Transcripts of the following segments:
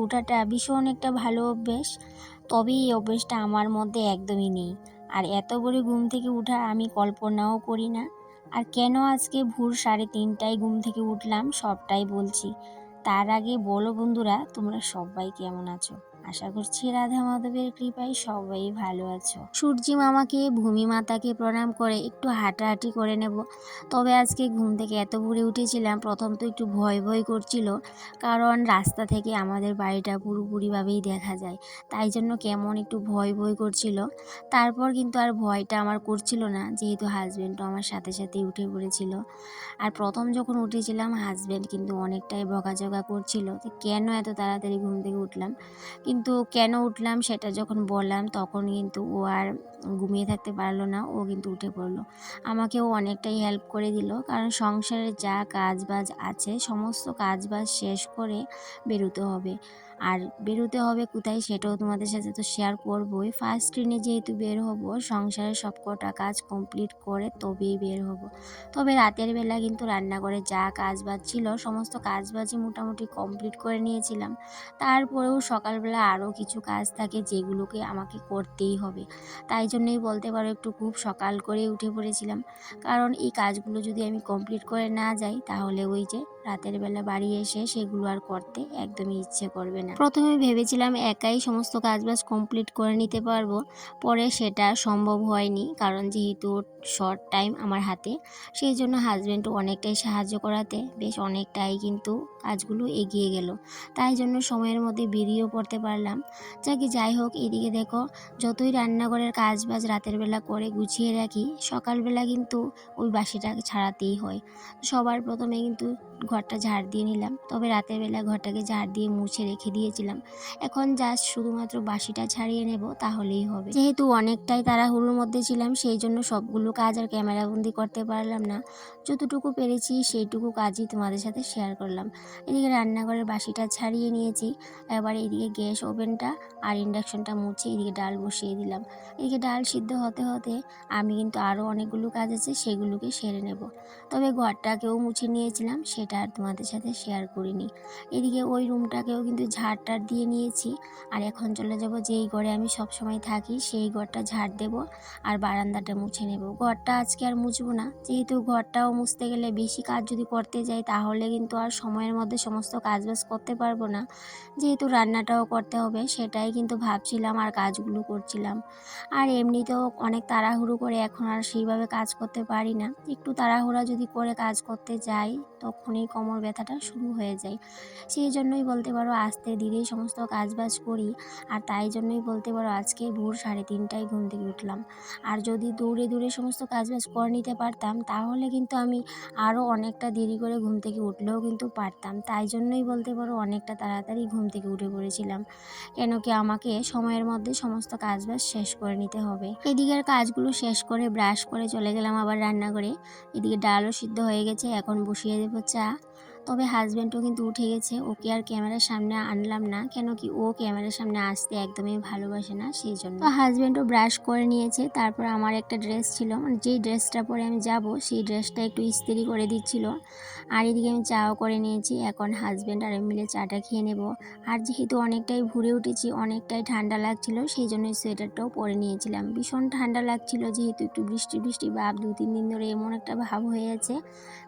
ওঠাটা ভীষণ একটা ভালো অভ্যেস, তবে এই অভ্যেসটা আমার মধ্যে একদমই নেই। আর এত ভোরে ঘুম থেকে ওঠা আমি কল্পনাও করি না। আর কেন আজকে ভোর 3:30টায় ঘুম থেকে উঠলাম সবটাই বলছি। তার আগে বলো বন্ধুরা, তোমরা সবাই কেমন আছো? আশা করছি রাধা মাধবের কৃপায় সবাই ভালো আছো। সূর্যি মামাকে, ভূমি মাতাকে প্রণাম করে একটু হাঁটাহাঁটি করে নেব। তবে আজকে ঘুম থেকে এত ভোরে উঠেছিলাম, প্রথম তো একটু ভয় ভয় করছিল, কারণ রাস্তা থেকে আমাদের বাড়িটা পুরোপুরিভাবেই দেখা যায়। তাই জন্য কেমন একটু ভয় ভয় করছিল। তারপর কিন্তু আর ভয়টা আমার করছিল না, যেহেতু হাজব্যান্ডও আমার সাথে সাথেই উঠে পড়েছিল। আর প্রথম যখন উঠেছিলাম হাজব্যান্ড কিন্তু অনেকটাই বকাঝকা করছিল যে কেন এত তাড়াতাড়ি ঘুম থেকে উঠলাম। কিন্তু কেন উঠলাম সেটা যখন বললাম তখন কিন্তু ও আর ঘুমিয়ে থাকতে পারলো না, ও কিন্তু উঠে পড়লো। আমাকেও অনেকটাই হেল্প করে দিল, কারণ সংসারে যা কাজ বাজ আছে সমস্ত কাজ বাজ শেষ করে বেরোতে হবে। আর বেরোতে হবে কোথায় সেটাও তোমাদের সাথে তো শেয়ার করবোই। ফার্স্ট ট্রেনে যেহেতু বের হব, সংসারের সব কটা কাজ কমপ্লিট করে তবেই বের হব। তবে রাতের বেলা কিন্তু রান্নাঘরে যা কাজ বাজ ছিল সমস্ত কাজ বাজই মোটামুটি কমপ্লিট করে নিয়েছিলাম। তারপরেও সকালবেলা আরও কিছু কাজ থাকে যেগুলোকে আমাকে করতেই হবে। তাই জন্যই বলতে পারো একটু খুব সকাল করে উঠে পড়েছিলাম, কারণ এই কাজগুলো যদি আমি কমপ্লিট করে না যাই তাহলে ওই যে রাতের বেলা বাড়ি এসে সেগুলো আর করতে একদমই ইচ্ছে করবে না। প্রথমে ভেবেছিলাম একাই সমস্ত কাজবাজ কমপ্লিট করে নিতে পারবো, পরে সেটা সম্ভব হয়নি, কারণ যেহেতু শর্ট টাইম আমার হাতে, সেই জন্য হাজব্যান্ডও অনেকটাই সাহায্য করাতে বেশ অনেকটাই কিন্তু কাজগুলো এগিয়ে গেল। তাই জন্য সময়ের মধ্যে বেরিয়েও পড়তে পারলাম। যাই হোক, এদিকে দেখো, যতই রান্নাঘরের কাজ বাজ রাতের বেলা করে গুছিয়ে রাখি, সকালবেলা কিন্তু ওই বাসিটা ছাড়াতেই হয়। সবার প্রথমে কিন্তু ঘরটা ঝাড় দিয়ে নিলাম, তবে রাতের বেলা ঘরটাকে ঝাড় দিয়ে মুছে রেখে দিয়েছিলাম। এখন জাস্ট শুধুমাত্র বাসিটা ছাড়িয়ে নেব, তাহলেই হবে। যেহেতু অনেকটাই তাড়াহুড়োর মধ্যে ছিলাম, সেই জন্য সবগুলো কাজ আর ক্যামেরাবন্দি করতে পারলাম না। যতটুকু পেরেছি সেইটুকু কাজই তোমাদের সাথে শেয়ার করলাম। এদিকে রান্নাঘরের বাসিটা ছাড়িয়ে নিয়েছি, এবার এদিকে গ্যাস ওভেনটা আর ইন্ডাকশনটা মুছে এদিকে ডাল বসিয়ে দিলাম। এদিকে ডাল সিদ্ধ হতে হতে আমি কিন্তু আরও অনেকগুলো কাজ আছে সেগুলোকে সেরে নেব। তবে ঘরটাকেও মুছে নিয়েছিলাম, সেটা আর তোমাদের সাথে শেয়ার করিনি। এদিকে ওই রুমটাকেও কিন্তু ঝাড় দিয়ে নিয়েছি। আর এখন চলে যাব যেই ঘরে আমি সবসময় থাকি সেই ঘরটা ঝাড় দেব আর বারান্দাটা মুছে নেব। ঘরটা আজকে আর মুছবো না, যেহেতু ঘরটাও মুছতে গেলে বেশি কাজ যদি করতে যাই তাহলে কিন্তু আর সময়ের মধ্যে সমস্ত কাজবাজ করতে পারবো না। যেহেতু রান্নাটাও করতে হবে সেটাই কিন্তু ভাবছিলাম আর কাজগুলো করছিলাম। আর এমনিতেও অনেক তাড়াহুড়ো করে এখন আর সেইভাবে কাজ করতে পারি না। একটু তাড়াহুড়া যদি করে কাজ করতে যাই তখনই কোমর ব্যথাটা শুরু হয়ে যায়। সেই জন্যই বলতে পারো আস্তে ধীরেই সমস্ত কাজবাজ করি। আর তাই জন্যই বলতে পারো আজকে ভোর 3:30টায় ঘুম থেকে উঠলাম। আর যদি দৌড়ে দৌড়ে সমস্ত কাজবাজ করে নিতে পারতাম তাহলে কিন্তু আমি আরও অনেকটা দেরি করে ঘুম থেকে উঠলেও কিন্তু পারতাম। তাই জন্যই বলতে পারো অনেকটা তাড়াতাড়ি ঘুম থেকে উঠে পড়েছিলাম, কেন কি আমাকে সময়ের মধ্যে সমস্ত কাজবাজ শেষ করে নিতে হবে। এদিকের কাজগুলো শেষ করে ব্রাশ করে চলে গেলাম আবার রান্নাঘরে। এদিকে ডালও সিদ্ধ হয়ে গেছে, এখন বসিয়ে দেবো চা। তবে হাজব্যান্ডও কিন্তু উঠে গেছে, ওকে আর ক্যামেরার সামনে আনলাম না, কেন কি ও ক্যামেরার সামনে আসতে একদমই ভালোবাসে না, সেই জন্য। তো হাজব্যান্ডও ব্রাশ করে নিয়েছে, তারপর আমার একটা ড্রেস ছিল, মানে যেই ড্রেসটা পরে আমি যাব সেই ড্রেসটা একটু ইস্ত্রি করে দিচ্ছিল। আর এদিকে আমি চাও করে নিয়েছি, এখন হাজব্যান্ড আর আমি মিলে চাটা খেয়ে নেব। আর যেহেতু অনেকটাই ভোরে উঠেছি, অনেকটাই ঠান্ডা লাগছিল, সেই জন্য সোয়েটারটাও পরে নিয়েছিলাম। ভীষণ ঠান্ডা লাগছিল, যেহেতু একটু বৃষ্টি বৃষ্টি ভাব 2-3 দিন ধরে এমন একটা ভাব হয়ে আছে,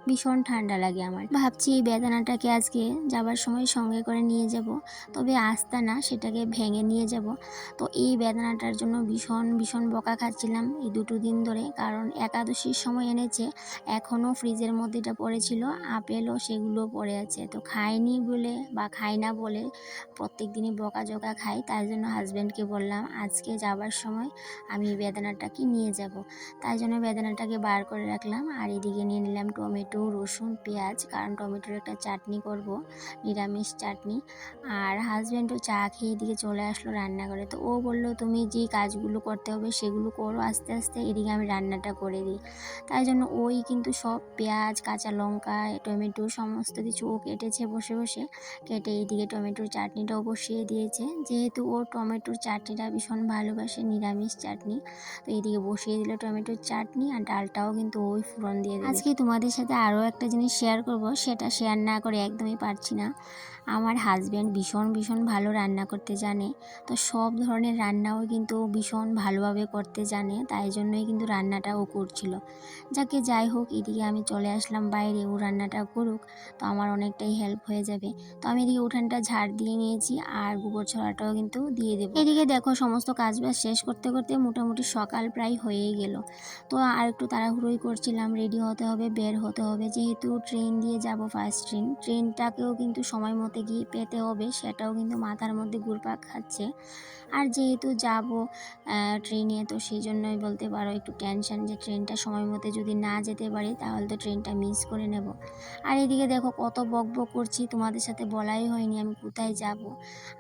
ভীষণ ঠান্ডা লাগে আমার। ভাবছি এই বেদানাটাকে আজকে যাবার সময় সঙ্গে করে নিয়ে যাব, তবে আস্তা না, সেটাকে ভেঙে নিয়ে যাব। তো এই বেদানাটার জন্য ভীষণ ভীষণ বকা খাচ্ছিলাম এই 2 দিন ধরে, কারণ একাদশীর সময় এনেছে, এখনও ফ্রিজের মধ্যে এটা পড়েছিল, আপেলও সেগুলো পড়ে আছে। তো খাইনি বলে বা খাই না বলে প্রত্যেক দিনই বকাঝকা খাই। তাই জন্য হাজব্যান্ডকে বললাম আজকে যাবার সময় আমি এই বেদানাটাকে নিয়ে যাব। তাই জন্য বেদানাটাকে বার করে রাখলাম। আর এদিকে নিয়ে নিলাম টমেটো, রসুন, পেঁয়াজ, কারণ টমেটোর একটা চাটনি করব, নিরামিষ চাটনি। আর হাজব্যান্ডও চা খেয়ে এদিকে চলে আসলো রান্নাঘরে। তো ও বলল তুমি যেই কাজগুলো করতে হবে সেগুলো করো আস্তে আস্তে, এদিকে আমি রান্নাটা করে দিই। তাই জন্য ওই কিন্তু সব পেঁয়াজ, কাঁচা লঙ্কা, টমেটো সমস্ত কিছু ও কেটেছে বসে বসে, কেটে এইদিকে টমেটোর চাটনিটাও বসিয়ে দিয়েছে। যেহেতু ও টমেটোর চাটনিটা ভীষণ ভালোবাসে, নিরামিষ চাটনি, তো এইদিকে বসিয়ে দিল টমেটোর চাটনি। আর ডালটাও কিন্তু ওই ফোড়ন দিয়ে দিল। আজকে তোমাদের সাথে আরও একটা জিনিস শেয়ার করব, সেটা শেয়ার না করে একদমই পারছি না। আমার হাজব্যান্ড ভীষণ ভালো রান্না করতে জানে, তো সব ধরনের রান্নাও কিন্তু ভীষণ ভালোভাবে করতে জানে, তাই জন্যই কিন্তু রান্নাটা ও করছিল। যাই হোক, এদিকে আমি চলে আসলাম বাইরে, ও রান্নাটা করুক, তো আমার অনেকটাই হেল্প হয়ে যাবে। তো আমি এদিকে উঠানটা ঝাড় দিয়ে নিয়েছি আর গোবর ছড়াটাও কিন্তু দিয়ে দেবো। এদিকে দেখো সমস্ত কাজবাজ শেষ করতে করতে মোটামুটি সকাল প্রায় হয়েই গেল। তো আর একটু তাড়াহুড়োই করছিলাম, রেডি হতে হবে, বের হতে হবে, যেহেতু ট্রেন দিয়ে যাব, ফার্স্ট ট্রেনটাকেও কিন্তু সময় মতো গিয়ে পেতে হবে, সেটাও কিন্তু মাথার মধ্যে ঘুরপাক খাচ্ছে। আর যেহেতু যাব ট্রেনে, তো সেই জন্যই বলতে পারো একটু টেনশন যে ট্রেনটা সময় মতো যদি না যেতে পারি তাহলে তো ট্রেনটা মিস করে নেব। আর এদিকে দেখো কত বকবক করছি, তোমাদের সাথে বলাই হয়নি আমি কোথায় যাব।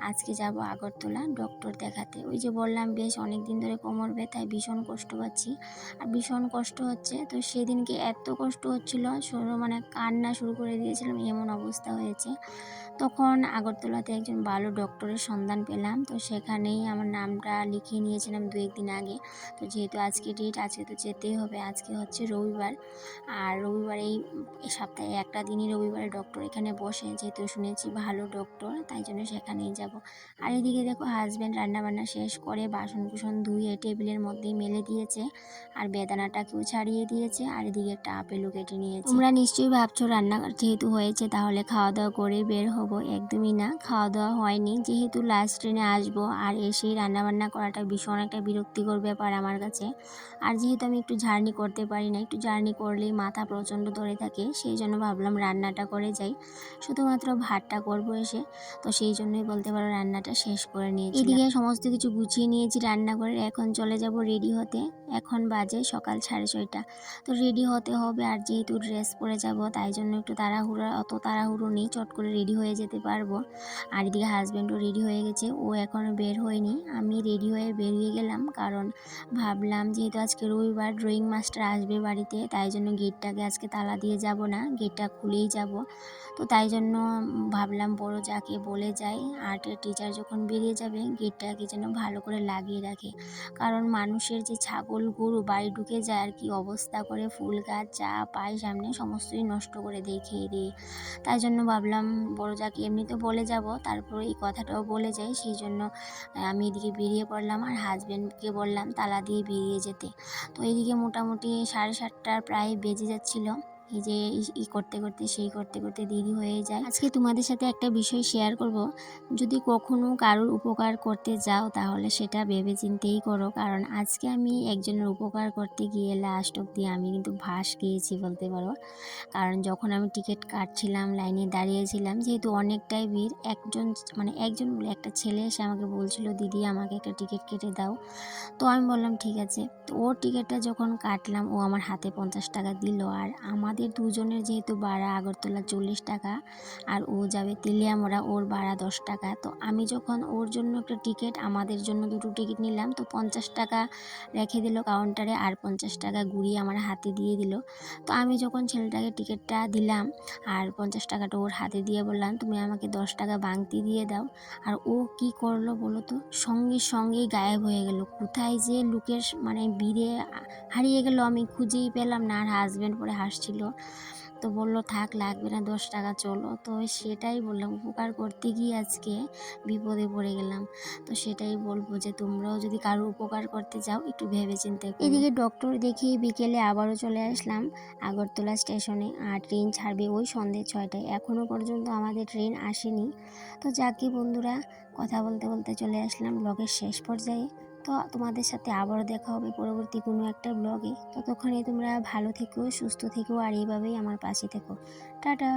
আজকে যাব আগরতলা ডক্টর দেখাতে। ওই যে বললাম বেশ অনেক দিন ধরে কোমর ব্যথায় ভীষণ কষ্ট পাচ্ছি আর ভীষণ কষ্ট হচ্ছে। তো সেদিনকে এত কষ্ট হচ্ছিল, মানে কান্না শুরু করে দিয়েছিলাম, এমন অবস্থা হয়েছে। তখন আগরতলাতে একজন ভালো ডক্টরের সন্ধান পেলাম, তো সেখানেই আমার নামটা লিখিয়ে নিয়েছিলাম 2-1 দিন আগে। তো যেহেতু আজকে ডেট, আজকে তো যেতেই হবে, আজকে হচ্ছে রবিবার। আর রবিবার এই সপ্তাহে একটা দিনই রবিবারে ডক্টর এখানে বসে, যেহেতু শুনেছি ভালো ডক্টর, তাই জন্য সেখানেই যাব। আর এদিকে দেখো হাজব্যান্ড রান্নাবান্না শেষ করে বাসন কুসন ধুয়ে টেবিলের মধ্যেই মেলে দিয়েছে আর বেদানাটাকেও ছাড়িয়ে দিয়েছে, আর এদিকে একটা আপেলও কেটে নিয়েছে। তোমরা নিশ্চয়ই ভাবছো রান্না যেহেতু হয়েছে তাহলে খাওয়া দাওয়া করে বের হব, একদমই না, খাওয়া দাওয়া হয়নি, যেহেতু লাস্ট ট্রেনে আসবো আর এসেই রান্নাবান্না করাটা ভীষণ একটা বিরক্তিকর ব্যাপার আমার কাছে। আর যেহেতু আমি একটু জার্নি করতে পারি না, একটু জার্নি করলেই মাথা প্রচণ্ড ধরে থাকে, সেই জন্য ভাবলাম রান্নাটা করে যাই, শুধুমাত্র ভাতটা করবো এসে। তো সেই জন্যই বলতে পারো রান্নাটা শেষ করে নিয়েছি। এদিকে সমস্ত কিছু গুছিয়ে নিয়েছি রান্না করে, এখন চলে যাব রেডি হতে। এখন বাজে সকাল 6:30। তো রেডি হতে হবে, আর যেহেতু ড্রেস পরে যাব তাই জন্য একটু অত তাড়াহুড়ো নেই, চট করে রেডি হয়ে যেতে পারবো। আর এদিকে হাজব্যান্ডও রেডি হয়ে গেছে, ও এখনও বের হয়নি, আমি রেডি হয়ে বেরিয়ে গেলাম। কারণ ভাবলাম যেহেতু আজকে রবিবার, ড্রয়িং মাস্টার আসবে বাড়িতে, তাই জন্য গেটটাকে আজকে তালা দিয়ে যাব না, গেটটা খুলেই যাব। তো তাই জন্য ভাবলাম বড় যাকে বলে যাই, আর্টের টিচার যখন বেরিয়ে যাবে গেটটাকে যেন ভালো করে লাগিয়ে রাখে। কারণ মানুষের যে ছাগল গরু বাড়ি ঢুকে যায় আর কি অবস্থা করে, ফুল গাছ যা পায় সামনে সমস্তই নষ্ট করে দেয় খেয়ে দিয়ে। তাই জন্য ভাবলাম বড় যাকে এমনিতে বলে যাব, তারপরে এই কথাটাও বলে যাই, সেই জন্য আমি এদিকে বেরিয়ে পড়লাম আর হাজব্যান্ডকে বললাম তালা দিয়ে বেরিয়ে যেতে। তো এদিকে মোটামুটি 7:30 প্রায় বেজে যাচ্ছিল, এই যে করতে করতে সেই করতে করতে দেরি হয়ে যায়। আজকে তোমাদের সাথে একটা বিষয় শেয়ার করব, যদি কখনো কারোর উপকার করতে যাও তাহলে সেটা ভেবে চিন্তেই করো। কারণ আজকে আমি একজনের উপকার করতে গিয়ে লাস্ট অবধি আমি কিন্তু ভাস গিয়েছি বলতে পারো। কারণ যখন আমি টিকিট কাটছিলাম, লাইনে দাঁড়িয়েছিলাম, যেহেতু অনেকটাই ভিড়, একজন বলে একটা ছেলে এসে আমাকে বলছিল দিদি আমাকে একটা টিকিট কেটে দাও। তো আমি বললাম ঠিক আছে। তো ওর টিকিটটা যখন কাটলাম ও আমার হাতে 50 টাকা দিল, আর আমাদের দুজনের যেহেতু ভাড়া আগরতলা 40 টাকা, আর ও যাবে তেলিয়ামোড়া, ওর ভাড়া 10 টাকা। তো আমি যখন ওর জন্য একটা টিকিট, আমাদের জন্য দুটো টিকিট নিলাম, তো 50 টাকা রেখে দিল কাউন্টারে আর 50 টাকা ঘুরিয়ে আমার হাতে দিয়ে দিল। তো আমি যখন ছেলেটাকে টিকিটটা দিলাম আর 50 টাকাটা ওর হাতে দিয়ে বললাম তুমি আমাকে 10 টাকা বাংতি দিয়ে দাও, আর ও কি করলো বলো তো, সঙ্গেই গায়েব হয়ে গেল, কোথায় যে লুকের ভিড়ে হারিয়ে গেল, আমি খুঁজেই পেলাম না। আর হাজব্যান্ড পরে হাসছিল, তো বললো থাক লাগবে না 10 টাকা, চলো। তো সেটাই বললাম, উপকার করতে গিয়ে আজকে বিপদে পড়ে গেলাম। তো সেটাই বলবো যে তোমরাও যদি কারো উপকার করতে যাও একটু ভেবে চিন্তে করো। এদিকে ডক্টর দেখিয়ে বিকেলে আবারও চলে আসলাম আগরতলা স্টেশনে, আর ট্রেন ছাড়বে ওই সন্ধ্যে 6টায়, এখনও পর্যন্ত আমাদের ট্রেন আসেনি। তো যাকে বন্ধুরা, কথা বলতে বলতে চলে আসলাম ব্লগের শেষ পর্যায়ে। তো তোমাদের সাথে আবারও দেখা হবে পরবর্তী কোনো একটা ব্লগে। ততক্ষণে তোমরা ভালো থেকো, সুস্থ থেকো, আর এইভাবেই আমার পাশে থেকো। টাটা।